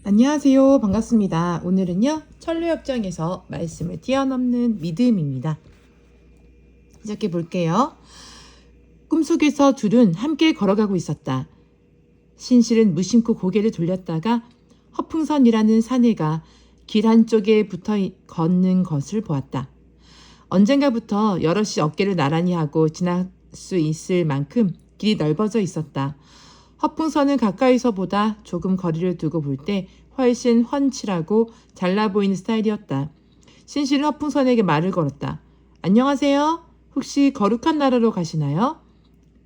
안녕하세요. 반갑습니다. 오늘은요, 천루역정에서 말씀을 뛰어넘는 믿음입니다. 시작해 볼게요. 꿈속에서 둘은 함께 걸어가고 있었다. 신실은 무심코 고개를 돌렸다가 허풍선이라는 사내가 길 한쪽에 붙어 걷는 것을 보았다. 언젠가부터 여럿이 어깨를 나란히 하고 지날 수 있을 만큼 길이 넓어져 있었다. 허풍선은 가까이서보다 조금 거리를 두고 볼 때 훨씬 훤칠하고 잘나 보이는 스타일이었다. 신실은 허풍선에게 말을 걸었다. 안녕하세요. 혹시 거룩한 나라로 가시나요?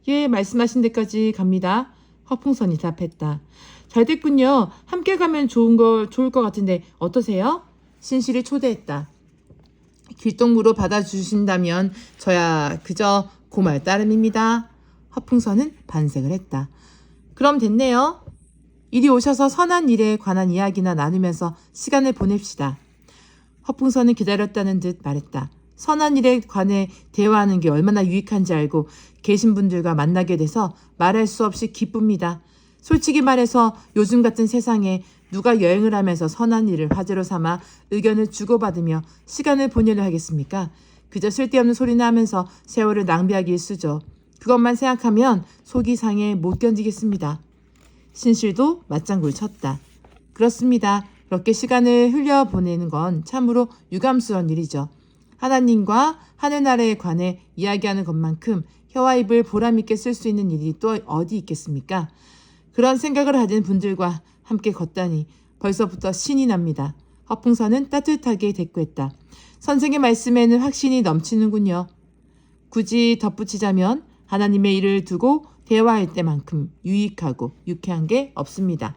예, 말씀하신 데까지 갑니다. 허풍선이 답했다. 잘 됐군요. 함께 가면 좋을 것 같은데 어떠세요? 신실이 초대했다. 길동무로 받아주신다면 저야 그저 고말 따름입니다. 허풍선은 반색을 했다. 그럼 됐네요. 이리 오셔서 선한 일에 관한 이야기나 나누면서 시간을 보냅시다. 허풍선은 기다렸다는 듯 말했다. 선한 일에 관해 대화하는 게 얼마나 유익한지 알고 계신 분들과 만나게 돼서 말할 수 없이 기쁩니다. 솔직히 말해서 요즘 같은 세상에 누가 여행을 하면서 선한 일을 화제로 삼아 의견을 주고받으며 시간을 보내려 하겠습니까? 그저 쓸데없는 소리나 하면서 세월을 낭비하기 일쑤죠. 그것만 생각하면 속이 상해 못 견디겠습니다. 신실도 맞장구를 쳤다. 그렇습니다. 그렇게 시간을 흘려보내는 건 참으로 유감스러운 일이죠. 하나님과 하늘나라에 관해 이야기하는 것만큼 혀와 입을 보람있게 쓸 수 있는 일이 또 어디 있겠습니까? 그런 생각을 가진 분들과 함께 걷다니 벌써부터 신이 납니다. 허풍선은 따뜻하게 대꾸했다. 선생의 말씀에는 확신이 넘치는군요. 굳이 덧붙이자면 하나님의 일을 두고 대화할 때만큼 유익하고 유쾌한 게 없습니다.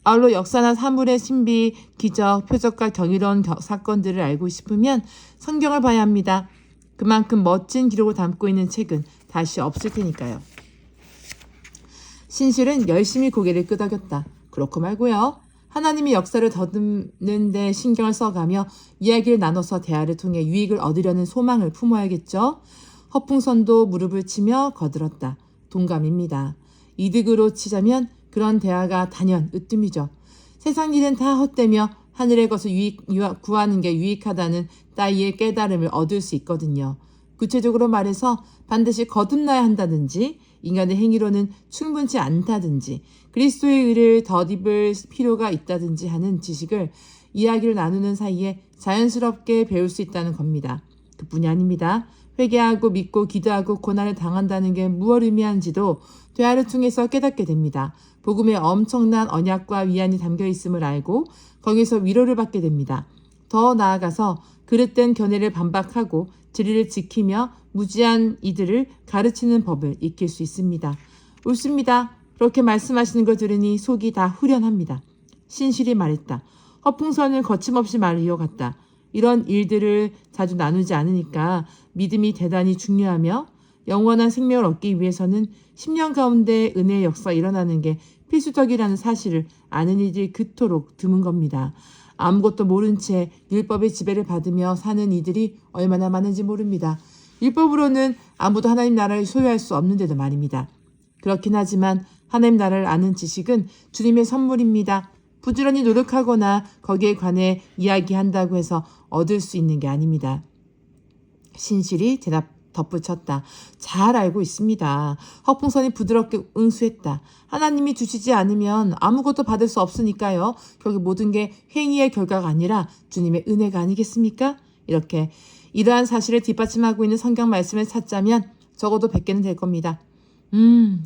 아울러 역사나 사물의 신비, 기적, 표적과 경이로운 사건들을 알고 싶으면 성경을 봐야 합니다. 그만큼 멋진 기록을 담고 있는 책은 다시 없을 테니까요. 신실은 열심히 고개를 끄덕였다. 그렇고 말고요. 하나님이 역사를 더듬는 데 신경을 써가며 이야기를 나눠서 대화를 통해 유익을 얻으려는 소망을 품어야겠죠. 허풍선도 무릎을 치며 거들었다. 동감입니다. 이득으로 치자면 그런 대화가 단연 으뜸이죠. 세상 일은 다 헛되며 하늘의 것을 구하는 게 유익하다는 따위의 깨달음을 얻을 수 있거든요. 구체적으로 말해서 반드시 거듭나야 한다든지 인간의 행위로는 충분치 않다든지 그리스도의 의를 덧입을 필요가 있다든지 하는 지식을 이야기를 나누는 사이에 자연스럽게 배울 수 있다는 겁니다. 그뿐이 아닙니다. 회개하고 믿고 기도하고 고난을 당한다는 게 무엇을 의미하는지도 대화를 통해서 깨닫게 됩니다. 복음에 엄청난 언약과 위안이 담겨 있음을 알고 거기서 위로를 받게 됩니다. 더 나아가서 그릇된 견해를 반박하고 진리를 지키며 무지한 이들을 가르치는 법을 익힐 수 있습니다. 옳습니다. 그렇게 말씀하시는 걸 들으니 속이 다 후련합니다. 신실히 말했다. 허풍선을 거침없이 말을 이어갔다. 이런 일들을 자주 나누지 않으니까 믿음이 대단히 중요하며 영원한 생명을 얻기 위해서는 10년 가운데 은혜의 역사가 일어나는 게 필수적이라는 사실을 아는 이들이 그토록 드문 겁니다. 아무것도 모른 채 율법의 지배를 받으며 사는 이들이 얼마나 많은지 모릅니다. 율법으로는 아무도 하나님 나라를 소유할 수 없는데도 말입니다. 그렇긴 하지만 하나님 나라를 아는 지식은 주님의 선물입니다. 부지런히 노력하거나 거기에 관해 이야기한다고 해서 얻을 수 있는 게 아닙니다. 신실이 덧붙였다. 잘 알고 있습니다. 허풍선이 부드럽게 응수했다. 하나님이 주시지 않으면 아무것도 받을 수 없으니까요. 결국 모든 게 행위의 결과가 아니라 주님의 은혜가 아니겠습니까? 이렇게 이러한 사실을 뒷받침하고 있는 성경 말씀을 찾자면 적어도 100개는 될 겁니다.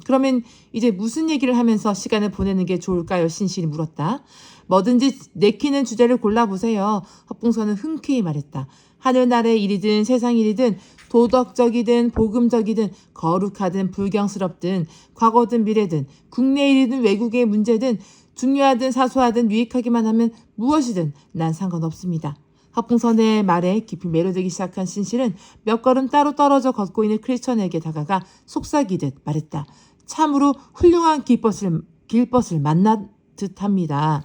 그러면 이제 무슨 얘기를 하면서 시간을 보내는 게 좋을까요? 신실이 물었다. 뭐든지 내키는 주제를 골라보세요. 허풍선은 흔쾌히 말했다. 하늘나라의 일이든 세상 일이든 도덕적이든 복음적이든 거룩하든 불경스럽든 과거든 미래든 국내 일이든 외국의 문제든 중요하든 사소하든 유익하기만 하면 무엇이든 난 상관없습니다. 허풍선의 말에 깊이 매료되기 시작한 신실은 몇 걸음 따로 떨어져 걷고 있는 크리스천에게 다가가 속삭이듯 말했다. 참으로 훌륭한 길벗을 만난 듯합니다.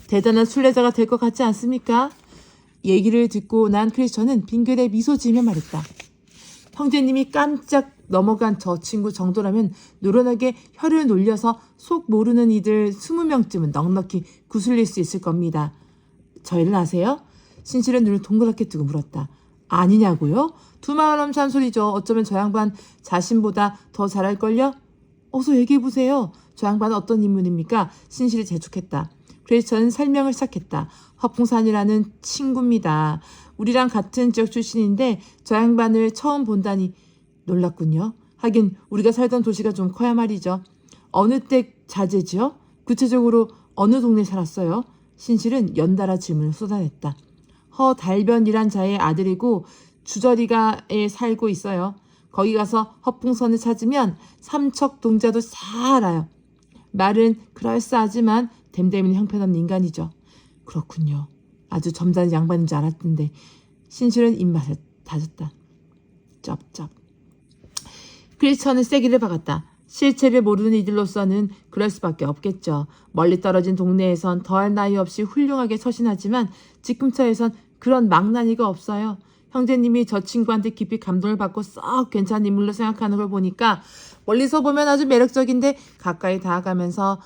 대단한 순례자가 될 것 같지 않습니까? 얘기를 듣고 난 크리스천은 빙그레 미소 지으며 말했다. 형제님이 깜짝 넘어간 저 친구 정도라면 노련하게 혀를 놀려서 속 모르는 이들 20명쯤은 넉넉히 구슬릴 수 있을 겁니다. 저희를 아세요? 신실은 눈을 동그랗게 뜨고 물었다. 아니냐고요? 두 말 없이 한 소리죠. 어쩌면 저 양반 자신보다 더 잘할걸요? 어서 얘기해보세요. 저 양반은 어떤 인물입니까? 신실이 재촉했다. 그래서 저는 설명을 시작했다. 허풍산이라는 친구입니다. 우리랑 같은 지역 출신인데 저 양반을 처음 본다니 놀랐군요. 하긴 우리가 살던 도시가 좀 커야 말이죠. 어느 때 자제지요? 구체적으로 어느 동네에 살았어요? 신실은 연달아 질문을 쏟아냈다. 허달변이란 자의 아들이고 주저리가에 살고 있어요. 거기 가서 허풍선을 찾으면 삼척 동자도 잘 알아요. 말은 그럴싸하지만 댐댐이는 형편없는 인간이죠. 그렇군요. 아주 점잖은 양반인 줄 알았는데 신실은 입맛을 다졌다. 쩝쩝. 크리스천은 세기를 박았다. 실체를 모르는 이들로서는 그럴 수밖에 없겠죠. 멀리 떨어진 동네에선 더할 나위 없이 훌륭하게 처신하지만 지금처에선 그런 망나니가 없어요. 형제님이 저 친구한테 깊이 감동을 받고 썩 괜찮은 인물로 생각하는 걸 보니까 멀리서 보면 아주 매력적인데 가까이 다가가면서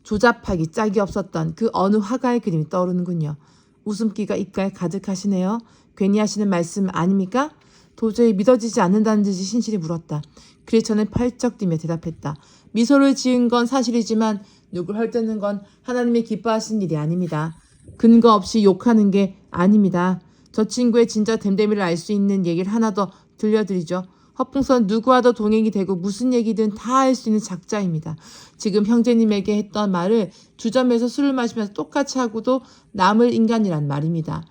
조잡하기 짝이 없었던 그 어느 화가의 그림이 떠오르는군요. 웃음기가 입가에 가득하시네요. 괜히 하시는 말씀 아닙니까? 도저히 믿어지지 않는다는 듯이 신실이 물었다. 크리스천은 펄쩍 뛰며 대답했다. 미소를 지은 건 사실이지만 누굴 헐뜯는 건 하나님이 기뻐하시는 일이 아닙니다. 근거 없이 욕하는 게 아닙니다. 저 친구의 진짜 댐댐이를 알 수 있는 얘기를 하나 더 들려드리죠. 허풍선 누구와도 동행이 되고 무슨 얘기든 다 할 수 있는 작자입니다. 지금 형제님에게 했던 말을 주점에서 술을 마시면서 똑같이 하고도 남을 인간이란 말입니다.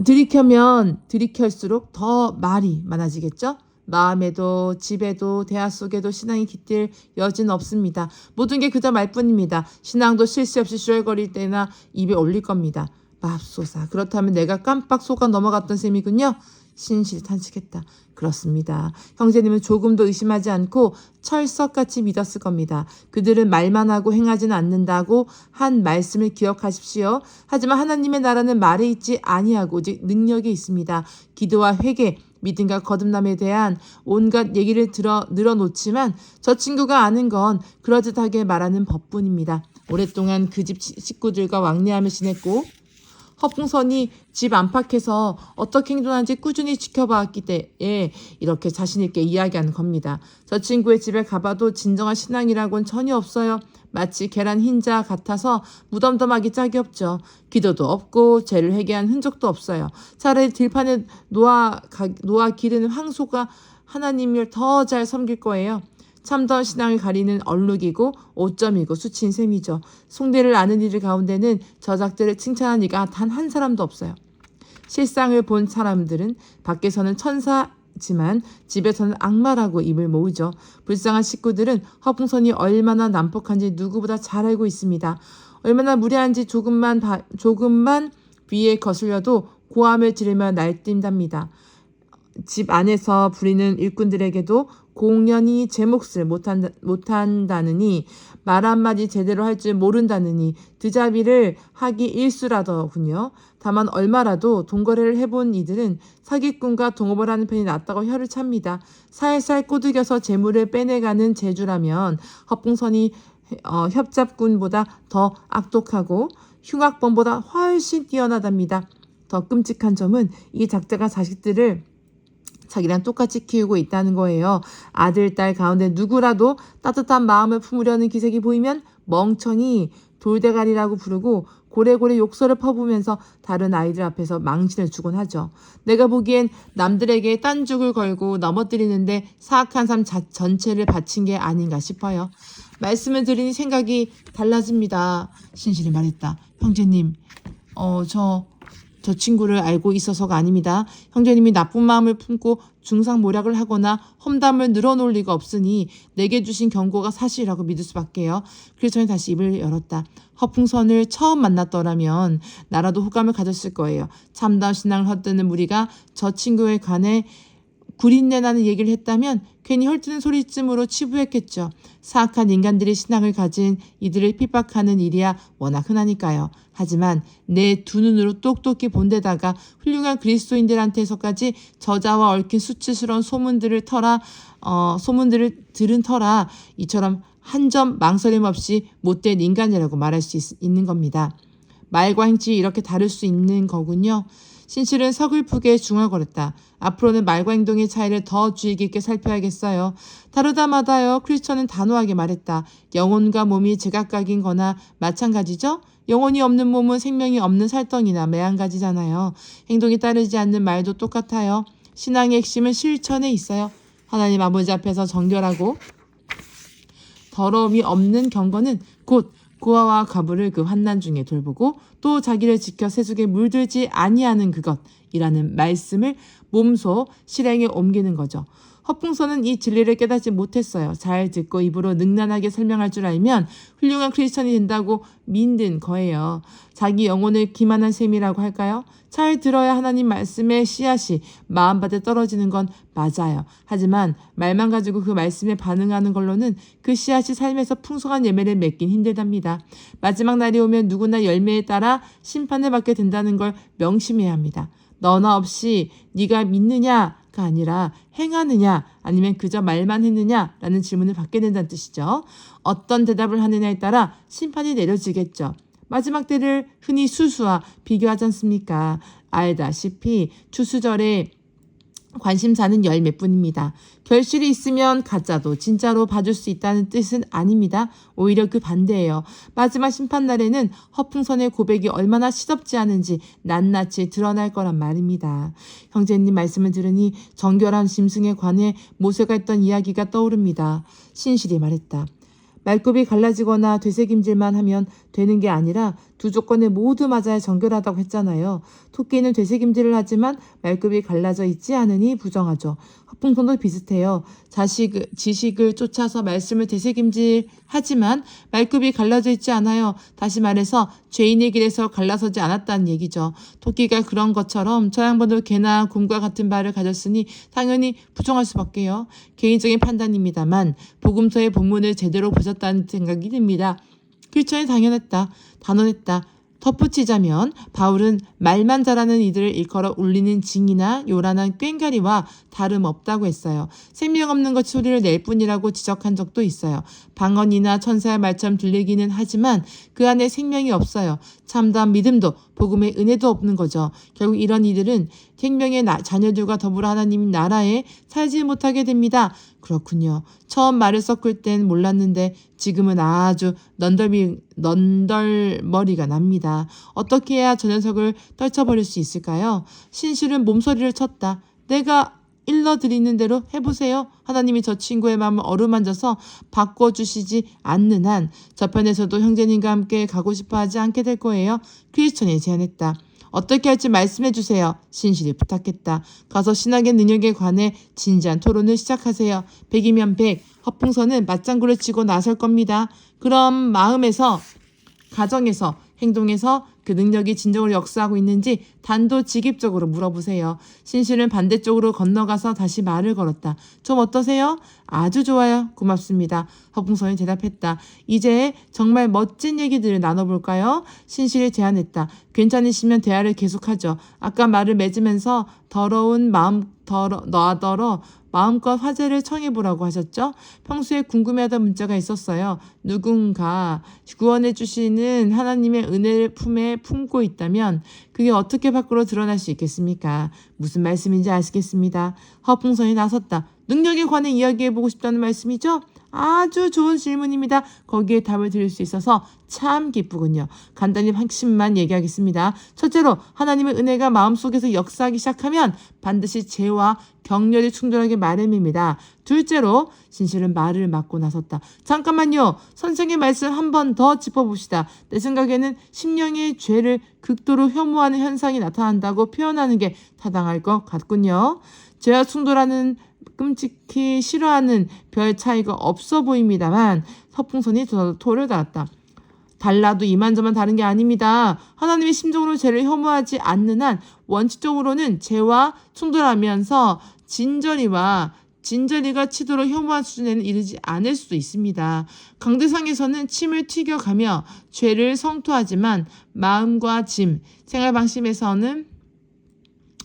들이켜면 들이켤수록 더 말이 많아지겠죠? 마음에도 집에도 대화 속에도 신앙이 깃들 여지는 없습니다. 모든 게 그저 말뿐입니다. 신앙도 쉴 새 없이 슈얼거릴 때나 입에 올릴 겁니다. 맙소사. 그렇다면 내가 깜빡 속아 넘어갔던 셈이군요. 신실이 탄식했다. 그렇습니다. 형제님은 조금도 의심하지 않고 철석같이 믿었을 겁니다. 그들은 말만 하고 행하지는 않는다고 한 말씀을 기억하십시오. 하지만 하나님의 나라는 말에 있지 아니하고 오직 능력에 있습니다. 기도와 회개, 믿음과 거듭남에 대한 온갖 얘기를 늘어놓지만 저 친구가 아는 건 그러듯하게 말하는 법뿐입니다. 오랫동안 그 집 식구들과 왕래하며 지냈고 허풍선이 집 안팎에서 어떻게 행동하는지 꾸준히 지켜봤기 때문에 이렇게 자신있게 이야기하는 겁니다. 저 친구의 집에 가봐도 진정한 신앙이라고는 전혀 없어요. 마치 계란 흰자 같아서 무덤덤하기 짝이 없죠. 기도도 없고 죄를 회개한 흔적도 없어요. 차라리 들판에 놓아 기르는 황소가 하나님을 더 잘 섬길 거예요. 참다운 신앙을 가리는 얼룩이고 오점이고 수치인 셈이죠. 송대를 아는 이들 가운데는 저작들을 칭찬한 이가 단 한 사람도 없어요. 실상을 본 사람들은 밖에서는 천사지만 집에서는 악마라고 입을 모으죠. 불쌍한 식구들은 허풍선이 얼마나 난폭한지 누구보다 잘 알고 있습니다. 얼마나 무례한지 조금만 위에 거슬려도 고함을 지르며 날뛴답니다. 집 안에서 부리는 일꾼들에게도 공연히 제 몫을 못한다느니 말 한마디 제대로 할 줄 모른다느니 드자비를 하기 일수라더군요. 다만 얼마라도 동거래를 해본 이들은 사기꾼과 동업을 하는 편이 낫다고 혀를 찹니다. 살살 꼬드겨서 재물을 빼내가는 재주라면 허풍선이 협잡꾼보다 더 악독하고 흉악범보다 훨씬 뛰어나답니다. 더 끔찍한 점은 이 작자가 자식들을 자기랑 똑같이 키우고 있다는 거예요. 아들, 딸 가운데 누구라도 따뜻한 마음을 품으려는 기색이 보이면 멍청이 돌대가리라고 부르고 고래고래 욕설을 퍼부으면서 다른 아이들 앞에서 망신을 주곤 하죠. 내가 보기엔 남들에게 딴죽을 걸고 넘어뜨리는데 사악한 삶 전체를 바친 게 아닌가 싶어요. 말씀을 들으니 생각이 달라집니다. 신실이 말했다. 형제님, 저 친구를 알고 있어서가 아닙니다. 형제님이 나쁜 마음을 품고 중상모략을 하거나 험담을 늘어놓을 리가 없으니 내게 주신 경고가 사실이라고 믿을 수밖에요. 그래서 저는 다시 입을 열었다. 허풍선을 처음 만났더라면 나라도 호감을 가졌을 거예요. 참다운 신앙을 헛되는 무리가 저 친구에 관해 구린내 나는 얘기를 했다면 괜히 헐뜯는 소리쯤으로 치부했겠죠. 사악한 인간들이 신앙을 가진 이들을 핍박하는 일이야 워낙 흔하니까요. 하지만 내 두 눈으로 똑똑히 본 데다가 훌륭한 그리스도인들한테서까지 저자와 얽힌 수치스러운 소문들을 들은 터라 이처럼 한 점 망설임 없이 못된 인간이라고 말할 수 있는 겁니다. 말과 행실이 이렇게 다를 수 있는 거군요. 신실은 서글프게 중얼거렸다. 앞으로는 말과 행동의 차이를 더 주의 깊게 살펴야겠어요. 다르다마다요. 크리스천은 단호하게 말했다. 영혼과 몸이 제각각인 거나 마찬가지죠? 영혼이 없는 몸은 생명이 없는 살덩이나 매한가지잖아요. 행동이 따르지 않는 말도 똑같아요. 신앙의 핵심은 실천에 있어요. 하나님 아버지 앞에서 정결하고 더러움이 없는 경건은 곧 고아와 과부를 그 환난 중에 돌보고 또 자기를 지켜 세속에 물들지 아니하는 그것이라는 말씀을 몸소 실행에 옮기는 거죠. 허풍선은 이 진리를 깨닫지 못했어요. 잘 듣고 입으로 능란하게 설명할 줄 알면 훌륭한 크리스천이 된다고 믿는 거예요. 자기 영혼을 기만한 셈이라고 할까요? 잘 들어야 하나님 말씀의 씨앗이 마음밭에 떨어지는 건 맞아요. 하지만 말만 가지고 그 말씀에 반응하는 걸로는 그 씨앗이 삶에서 풍성한 열매를 맺긴 힘들답니다. 마지막 날이 오면 누구나 열매에 따라 심판을 받게 된다는 걸 명심해야 합니다. 너나 없이 네가 믿느냐가 아니라 행하느냐 아니면 그저 말만 했느냐라는 질문을 받게 된다는 뜻이죠. 어떤 대답을 하느냐에 따라 심판이 내려지겠죠. 마지막 때를 흔히 수수와 비교하지 않습니까? 알다시피 추수절에 관심사는 열매뿐입니다. 결실이 있으면 가짜도 진짜로 봐줄 수 있다는 뜻은 아닙니다. 오히려 그 반대예요. 마지막 심판날에는 허풍선의 고백이 얼마나 시덥지 않은지 낱낱이 드러날 거란 말입니다. 형제님 말씀을 들으니 정결한 짐승에 관해 모세가 했던 이야기가 떠오릅니다. 신실히 말했다. 말굽이 갈라지거나 되새김질만 하면 되는 게 아니라 두 조건에 모두 맞아야 정결하다고 했잖아요. 토끼는 되새김질을 하지만 말굽이 갈라져 있지 않으니 부정하죠. 허풍선도 비슷해요. 지식을 쫓아서 말씀을 되새김질하지만 말굽이 갈라져 있지 않아요. 다시 말해서 죄인의 길에서 갈라서지 않았다는 얘기죠. 토끼가 그런 것처럼 저 양반도 개나 곰과 같은 발을 가졌으니 당연히 부정할 수밖에요. 개인적인 판단입니다만 복음서의 본문을 제대로 보셨다는 생각이 듭니다. 크리스천이 단언했다. 덧붙이자면 바울은 말만 잘하는 이들을 일컬어 울리는 징이나 요란한 꽹가리와 다름없다고 했어요. 생명 없는 것이 소리를 낼 뿐이라고 지적한 적도 있어요. 방언이나 천사의 말처럼 들리기는 하지만 그 안에 생명이 없어요. 참다운 믿음도 복음의 은혜도 없는 거죠. 결국 이런 이들은 생명의 자녀들과 더불어 하나님 나라에 살지 못하게 됩니다. 그렇군요. 처음 말을 섞을 땐 몰랐는데 지금은 아주 넌덜머리가 납니다. 어떻게 해야 저 녀석을 떨쳐버릴 수 있을까요? 신실은 몸서리를 쳤다. 내가 일러드리는 대로 해보세요. 하나님이 저 친구의 마음을 어루만져서 바꿔주시지 않는 한 저편에서도 형제님과 함께 가고 싶어 하지 않게 될 거예요. 크리스천이 제안했다. 어떻게 할지 말씀해 주세요. 신실이 부탁했다. 가서 신학의 능력에 관해 진지한 토론을 시작하세요. 100이면 100. 허풍선은 맞장구를 치고 나설 겁니다. 그런 마음에서, 가정에서, 행동에서 그 능력이 진정으로 역사하고 있는지 단도직입적으로 물어보세요. 신실은 반대쪽으로 건너가서 다시 말을 걸었다. 좀 어떠세요? 아주 좋아요. 고맙습니다. 허풍선이 대답했다. 이제 정말 멋진 얘기들을 나눠볼까요? 신실이 제안했다. 괜찮으시면 대화를 계속하죠. 아까 말을 맺으면서 마음껏 화제를 청해보라고 하셨죠? 평소에 궁금해하던 문자가 있었어요. 누군가 구원해 주시는 하나님의 은혜를 품에 품고 있다면 그게 어떻게 밖으로 드러날 수 있겠습니까? 무슨 말씀인지 아시겠습니다. 허풍선이 나섰다. 능력에 관해 이야기해보고 싶다는 말씀이죠? 아주 좋은 질문입니다. 거기에 답을 드릴 수 있어서 참 기쁘군요. 간단히 핵심만 얘기하겠습니다. 첫째로 하나님의 은혜가 마음속에서 역사하기 시작하면 반드시 죄와 격렬히 충돌하기 마련입니다. 둘째로 신실은 말을 막고 나섰다. 잠깐만요. 선생의 말씀 한 번 더 짚어봅시다. 내 생각에는 심령의 죄를 극도로 혐오하는 현상이 나타난다고 표현하는 게 타당할 것 같군요. 죄와 충돌하는 끔찍히 싫어하는 별 차이가 없어 보입니다만 허풍선이 토를 달았다. 달라도 이만저만 다른 게 아닙니다. 하나님의 심정으로 죄를 혐오하지 않는 한 원칙적으로는 죄와 충돌하면서 진저리가 치도록 혐오한 수준에는 이르지 않을 수도 있습니다. 강대상에서는 침을 튀겨가며 죄를 성토하지만 마음과 짐, 생활 방식에서는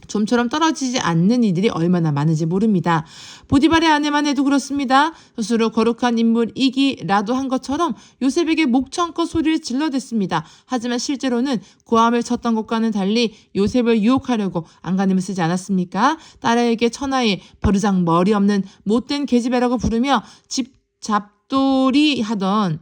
좀처럼 떨어지지 않는 이들이 얼마나 많은지 모릅니다. 보디발의 아내만 해도 그렇습니다. 스스로 거룩한 인물이기라도 한 것처럼 요셉에게 목청껏 소리를 질러댔습니다. 하지만 실제로는 고함을 쳤던 것과는 달리 요셉을 유혹하려고 안간힘을 쓰지 않았습니까? 딸에게 천하의 버르장 머리 없는 못된 계집애라고 부르며 집 잡돌이 하던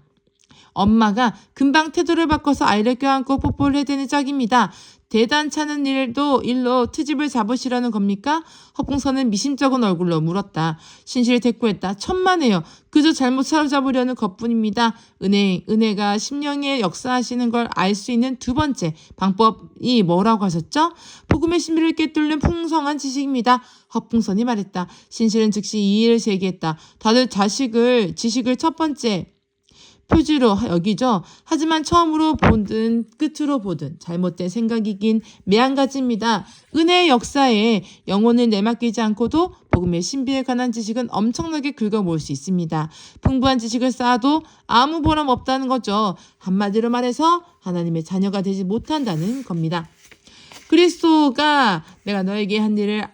엄마가 금방 태도를 바꿔서 아이를 껴안고 뽀뽀를 해대는 짝입니다. 대단찮은 일로 트집을 잡으시려는 겁니까? 허풍선은 미심쩍은 얼굴로 물었다. 신실을 대꾸했다. 천만에요. 그저 잘못 사로잡으려는 것뿐입니다. 은혜가 심령에 역사하시는 걸 알 수 있는 두 번째 방법이 뭐라고 하셨죠? 복음의 신비를 꿰뚫는 풍성한 지식입니다. 허풍선이 말했다. 신실은 즉시 이의를 제기했다. 다들 지식을 첫 번째 표지로 여기죠. 하지만 처음으로 보든 끝으로 보든 잘못된 생각이긴 매한가지입니다. 은혜의 역사에 영혼을 내맡기지 않고도 복음의 신비에 관한 지식은 엄청나게 긁어모을 수 있습니다. 풍부한 지식을 쌓아도 아무 보람 없다는 거죠. 한마디로 말해서 하나님의 자녀가 되지 못한다는 겁니다. 그리스도가 내가 너에게 한 일을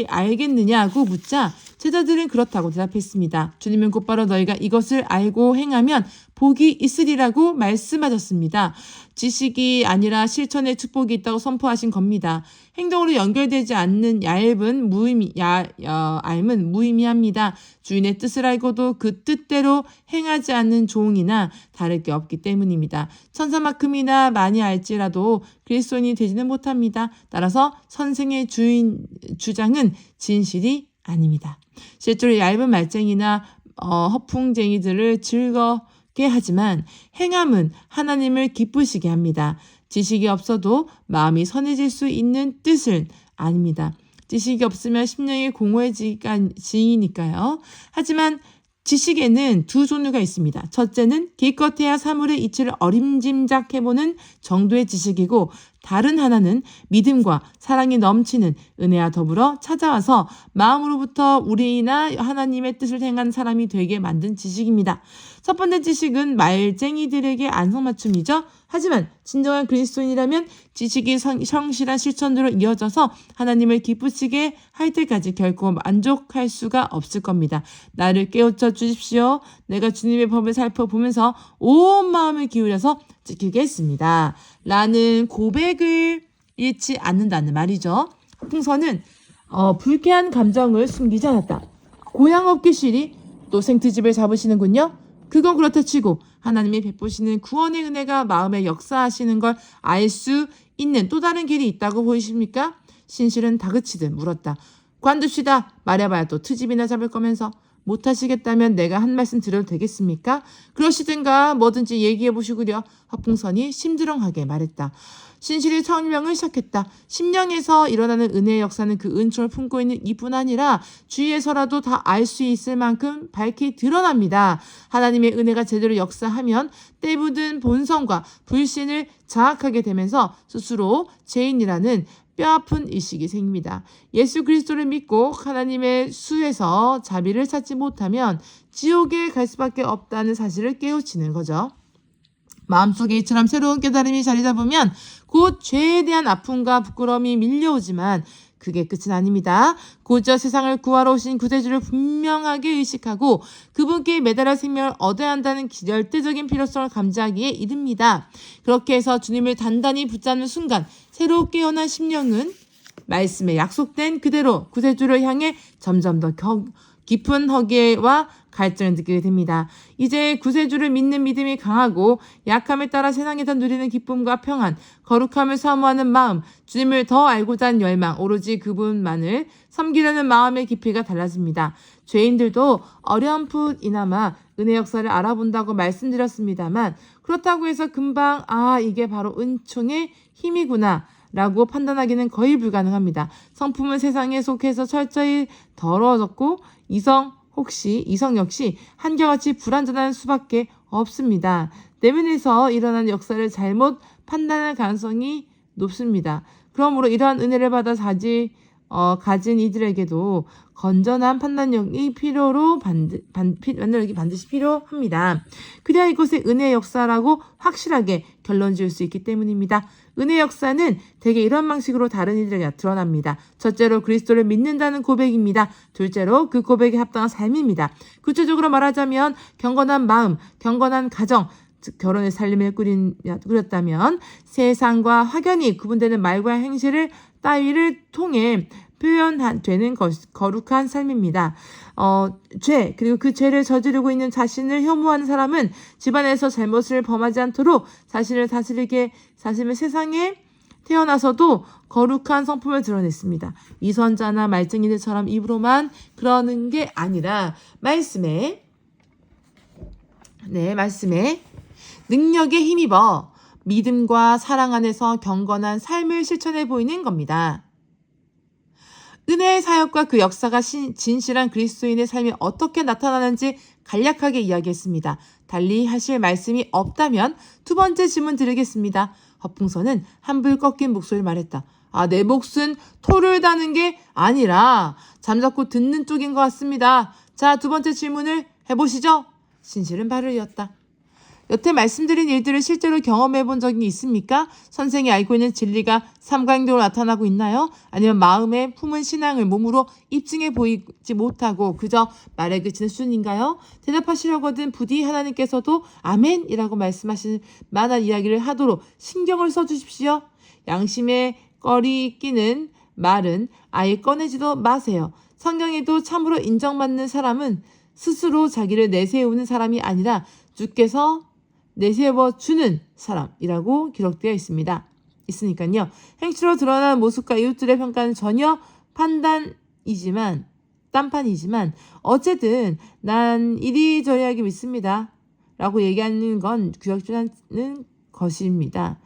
알겠느냐고 묻자 제자들은 그렇다고 대답했습니다. 주님은 곧바로 너희가 이것을 알고 행하면 복이 있으리라고 말씀하셨습니다. 지식이 아니라 실천의 축복이 있다고 선포하신 겁니다. 행동으로 연결되지 않는 얄은 무의미합니다. 주인의 뜻을 알고도 그 뜻대로 행하지 않는 종이나 다를 게 없기 때문입니다. 천사만큼이나 많이 알지라도 그리스도인이 되지는 못합니다. 따라서 선생의 주장은 진실이 아닙니다. 실제로 얇은 말쟁이나 허풍쟁이들을 즐겁게 하지만 행함은 하나님을 기쁘시게 합니다. 지식이 없어도 마음이 선해질 수 있는 뜻은 아닙니다. 지식이 없으면 심령이 공허해지니까요. 하지만 지식에는 두 종류가 있습니다. 첫째는 기껏해야 사물의 이치를 어림짐작해보는 정도의 지식이고 다른 하나는 믿음과 사랑이 넘치는 은혜와 더불어 찾아와서 마음으로부터 우리나 하나님의 뜻을 행한 사람이 되게 만든 지식입니다. 첫 번째 지식은 말쟁이들에게 안성맞춤이죠. 하지만 진정한 그리스도인이라면 지식이 성실한 실천으로 이어져서 하나님을 기쁘시게 할 때까지 결코 만족할 수가 없을 겁니다. 나를 깨우쳐 주십시오. 내가 주님의 법을 살펴보면서 온 마음을 기울여서 지키겠습니다. 라는 고백을 잃지 않는다는 말이죠. 풍선은 불쾌한 감정을 숨기지 않았다. 고향 없기 싫이 또 생트집을 잡으시는군요. 그건 그렇다 치고 하나님이 베푸시는 구원의 은혜가 마음에 역사하시는 걸 알 수 있는 또 다른 길이 있다고 보이십니까? 신실은 다그치듯 물었다. 관둡시다. 말해봐야 또 트집이나 잡을 거면서. 못하시겠다면 내가 한 말씀 드려도 되겠습니까? 그러시든가 뭐든지 얘기해보시구려. 허풍선이 심드렁하게 말했다. 신실이 설명을 시작했다. 심령에서 일어나는 은혜의 역사는 그 은총을 품고 있는 이뿐 아니라 주위에서라도 다 알 수 있을 만큼 밝히 드러납니다. 하나님의 은혜가 제대로 역사하면 때묻은 본성과 불신을 자학하게 되면서 스스로 죄인이라는 뼈아픈 의식이 생깁니다. 예수 그리스도를 믿고 하나님의 수에서 자비를 찾지 못하면 지옥에 갈 수밖에 없다는 사실을 깨우치는 거죠. 마음속에 이처럼 새로운 깨달음이 자리 잡으면 곧 죄에 대한 아픔과 부끄러움이 밀려오지만 그게 끝은 아닙니다. 고저 세상을 구하러 오신 구세주를 분명하게 의식하고 그분께 매달아 생명을 얻어야 한다는 절대적인 필요성을 감지하기에 이릅니다. 그렇게 해서 주님을 단단히 붙잡는 순간 새로 깨어난 심령은 말씀에 약속된 그대로 구세주를 향해 점점 더 깊은 허기와 갈증을 느끼게 됩니다. 이제 구세주를 믿는 믿음이 강하고 약함에 따라 세상에서 누리는 기쁨과 평안, 거룩함을 사모하는 마음, 주님을 더 알고자 하는 열망, 오로지 그분만을 섬기려는 마음의 깊이가 달라집니다. 죄인들도 어렴풋이나마 은혜 역사를 알아본다고 말씀드렸습니다만 그렇다고 해서 금방 이게 바로 은총의 힘이구나 라고 판단하기는 거의 불가능합니다. 성품은 세상에 속해서 철저히 더러워졌고 이성 역시 한결같이 불완전한 수밖에 없습니다. 내면에서 일어난 역사를 잘못 판단할 가능성이 높습니다. 그러므로 이러한 은혜를 받아 가진 이들에게도 건전한 판단력이 판단력이 반드시 필요합니다. 그래야 이것의 은혜의 역사라고 확실하게 결론 지을 수 있기 때문입니다. 은혜의 역사는 대개 이런 방식으로 다른 이들에게 드러납니다. 첫째로 그리스도를 믿는다는 고백입니다. 둘째로 그 고백에 합당한 삶입니다. 구체적으로 말하자면 경건한 마음, 경건한 가정, 즉 결혼의 살림을 꾸렸다면 세상과 확연히 구분되는 말과 행실을 따위를 통해 표현되는 거룩한 삶입니다. 죄 그리고 그 죄를 저지르고 있는 자신을 혐오하는 사람은 집안에서 잘못을 범하지 않도록 자신을 다스리며 세상에 태어나서도 거룩한 성품을 드러냈습니다. 이선자나 말쟁이들처럼 입으로만 그러는 게 아니라 말씀에 능력에 힘입어 믿음과 사랑 안에서 경건한 삶을 실천해 보이는 겁니다. 은혜의 사역과 그 역사가 진실한 그리스도인의 삶이 어떻게 나타나는지 간략하게 이야기했습니다. 달리 하실 말씀이 없다면 두 번째 질문 드리겠습니다. 허풍선은 한불 꺾인 목소리를 말했다. 내 몫은 토를 다는 게 아니라 잠자코 듣는 쪽인 것 같습니다. 자, 두 번째 질문을 해보시죠. 신실은 발을 이었다. 여태 말씀드린 일들을 실제로 경험해 본 적이 있습니까? 선생이 알고 있는 진리가 삶과 행동으로 나타나고 있나요? 아니면 마음에 품은 신앙을 몸으로 입증해 보이지 못하고 그저 말에 그치는 수준인가요? 대답하시려거든 부디 하나님께서도 아멘이라고 말씀하실 만한 이야기를 하도록 신경을 써주십시오. 양심에 꺼리 끼는 말은 아예 꺼내지도 마세요. 성경에도 참으로 인정받는 사람은 스스로 자기를 내세우는 사람이 아니라 주께서 내세워주는 사람이라고 기록되어 있으니까요. 행실로 드러난 모습과 이웃들의 평가는 전혀 딴판이지만 어쨌든 난 이리저리하게 믿습니다. 라고 얘기하는 건 구역질하는 것입니다.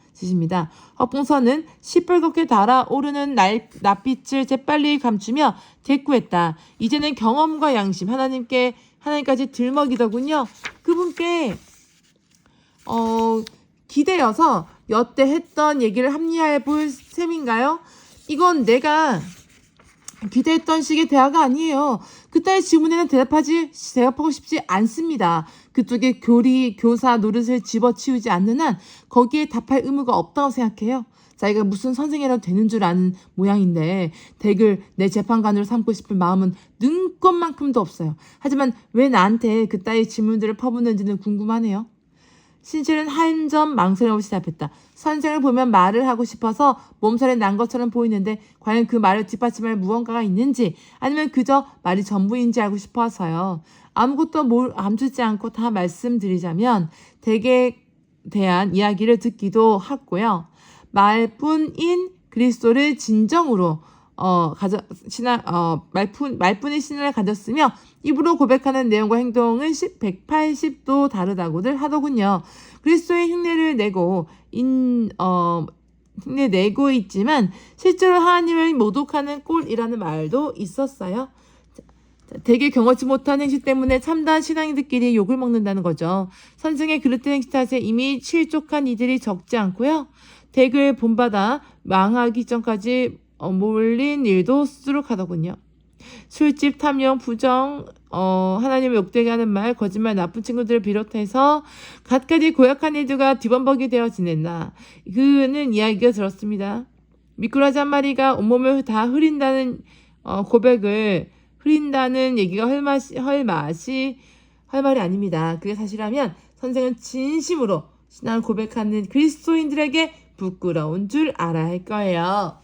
허풍선은 시뻘겋게 달아오르는 낯빛을 재빨리 감추며 대꾸했다. 이제는 경험과 양심, 하나님까지 들먹이더군요. 그분께 기대어서 여태 했던 얘기를 합리화해 볼 셈인가요? 이건 내가 기대했던 식의 대화가 아니에요. 그따위 질문에는 대답하고 싶지 않습니다. 그쪽에 교사 노릇을 집어치우지 않는 한 거기에 답할 의무가 없다고 생각해요. 자기가 무슨 선생이라도 되는 줄 아는 모양인데 댁을 내 재판관으로 삼고 싶은 마음은 눈꼽만큼도 없어요. 하지만 왜 나한테 그따위 질문들을 퍼붓는지는 궁금하네요. 신실은 한 점 망설임 없이 대답했다. 선생을 보면 말을 하고 싶어서 몸살이 난 것처럼 보이는데 과연 그 말을 뒷받침할 무언가가 있는지 아니면 그저 말이 전부인지 알고 싶어서요. 아무것도 감추지 않고 다 말씀드리자면 댁에 대한 이야기를 듣기도 하고요. 말뿐인 그리스도를 진정으로 말뿐의 신을 가졌으며 입으로 고백하는 내용과 행동은 180도 다르다고들 하더군요. 그리스도의 흉내를 내고 있지만 실제로 하나님을 모독하는 꼴이라는 말도 있었어요. 되게 경험치 못한 행실 때문에 참다한 신앙인들끼리 욕을 먹는다는 거죠. 선생의 그릇된 행실 탓에 이미 실족한 이들이 적지 않고요. 댁을 본받아 망하기 전까지 몰린 일도 수두룩하더군요. 술집, 탐욕, 부정, 하나님을 욕되게 하는 말, 거짓말, 나쁜 친구들을 비롯해서 갖가지 고약한 일들과 뒤범벅이 되어 지냈나. 그는 이야기가 들었습니다. 미꾸라지 한 마리가 온몸을 다 흐린다는 흐린다는 얘기가 할 말이 아닙니다. 그게 사실이라면 선생은 진심으로 신앙을 고백하는 그리스도인들에게 부끄러운 줄 알아야 할 거예요.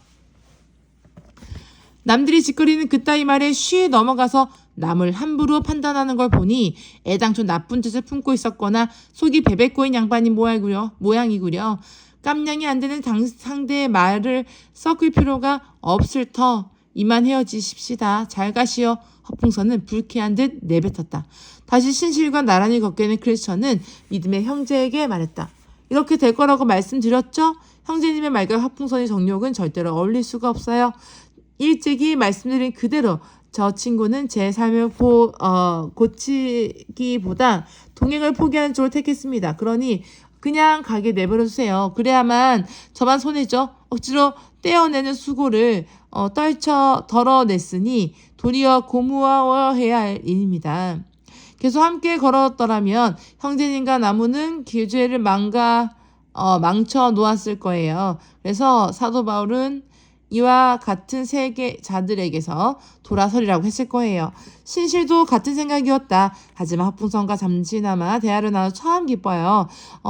남들이 짓거리는 그따위 말에 쉬 넘어가서 남을 함부로 판단하는 걸 보니 애당초 나쁜 뜻을 품고 있었거나 속이 베베꼬인 양반이 모양이구려. 깜냥이 안 되는 상대의 말을 섞을 필요가 없을 터 이만 헤어지십시다. 잘 가시오. 허풍선은 불쾌한 듯 내뱉었다. 다시 신실과 나란히 걷게 된 크리스천은 믿음의 형제에게 말했다. 이렇게 될 거라고 말씀드렸죠? 형제님의 말과 허풍선의 정욕은 절대로 어울릴 수가 없어요. 일찍이 말씀드린 그대로 저 친구는 제 삶을 고치기보다 동행을 포기하는 쪽을 택했습니다. 그러니 그냥 가게 내버려두세요. 그래야만 저만 손해죠. 억지로 떼어내는 수고를 덜어냈으니 도리어 고무워해야 할 일입니다. 계속 함께 걸었더라면 형제님과 나무는 교제를 망쳐 놓았을 거예요. 그래서 사도 바울은 이와 같은 세계자들에게서 돌아서리라고 했을 거예요. 신실도 같은 생각이었다. 하지만 합풍선과 잠시나마 대화를 나눠 참 기뻐요.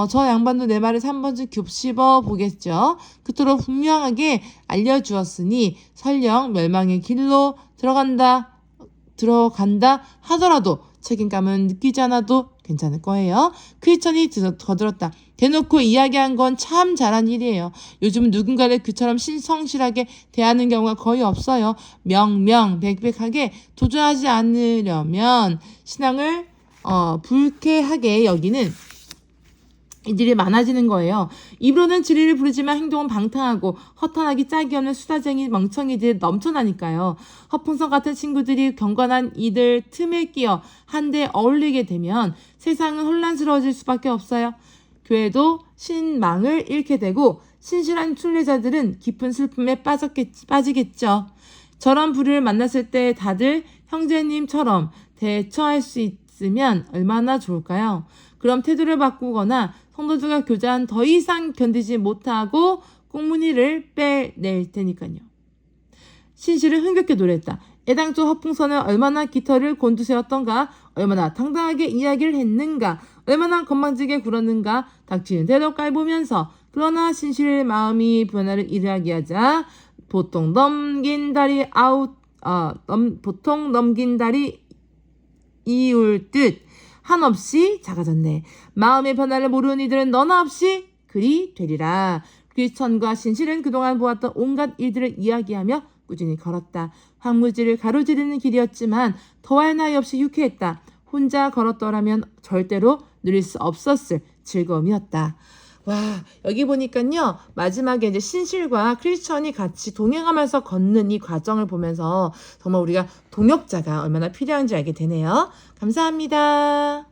저 양반도 내 말을 3번쯤 곱씹어 보겠죠. 그토록 분명하게 알려주었으니 설령 멸망의 길로 들어간다 하더라도 책임감은 느끼지 않아도 괜찮을 거예요. 크리스천이 거들었다. 대놓고 이야기한 건 참 잘한 일이에요. 요즘은 누군가를 그처럼 성실하게 대하는 경우가 거의 없어요. 명명백백하게 도전하지 않으려면 신앙을 불쾌하게 여기는 이들이 많아지는 거예요. 입으로는 진리를 부르지만 행동은 방탕하고 허탄하기 짝이 없는 수다쟁이 멍청이들이 넘쳐나니까요. 허풍선 같은 친구들이 경건한 이들 틈에 끼어 한데 어울리게 되면 세상은 혼란스러워질 수밖에 없어요. 교회도 신망을 잃게 되고 신실한 순례자들은 깊은 슬픔에 빠지겠죠. 저런 불의를 만났을 때 다들 형제님처럼 대처할 수 있으면 얼마나 좋을까요? 그럼 태도를 바꾸거나 성도들과 교제한 더 이상 견디지 못하고 꽁무니를 빼낼 테니까요. 신실은 흥겹게 노래했다. 애당초 허풍선은 얼마나 깃털을 곤두세웠던가, 얼마나 당당하게 이야기를 했는가, 얼마나 건방지게 굴었는가 닥치는 대로 깔보면서 그러나 신실의 마음이 변화를 이야기하자 보통 넘긴 다리 이울 듯 한없이 작아졌네. 마음의 변화를 모르는 이들은 너나 없이 그리 되리라. 크리스천과 신실은 그동안 보았던 온갖 일들을 이야기하며 꾸준히 걸었다. 황무지를 가로지르는 길이었지만 더할 나위 없이 유쾌했다. 혼자 걸었더라면 절대로 누릴 수 없었을 즐거움이었다. 와, 여기 보니까요, 마지막에 이제 신실과 크리스천이 같이 동행하면서 걷는 이 과정을 보면서 정말 우리가 동역자가 얼마나 필요한지 알게 되네요. 감사합니다.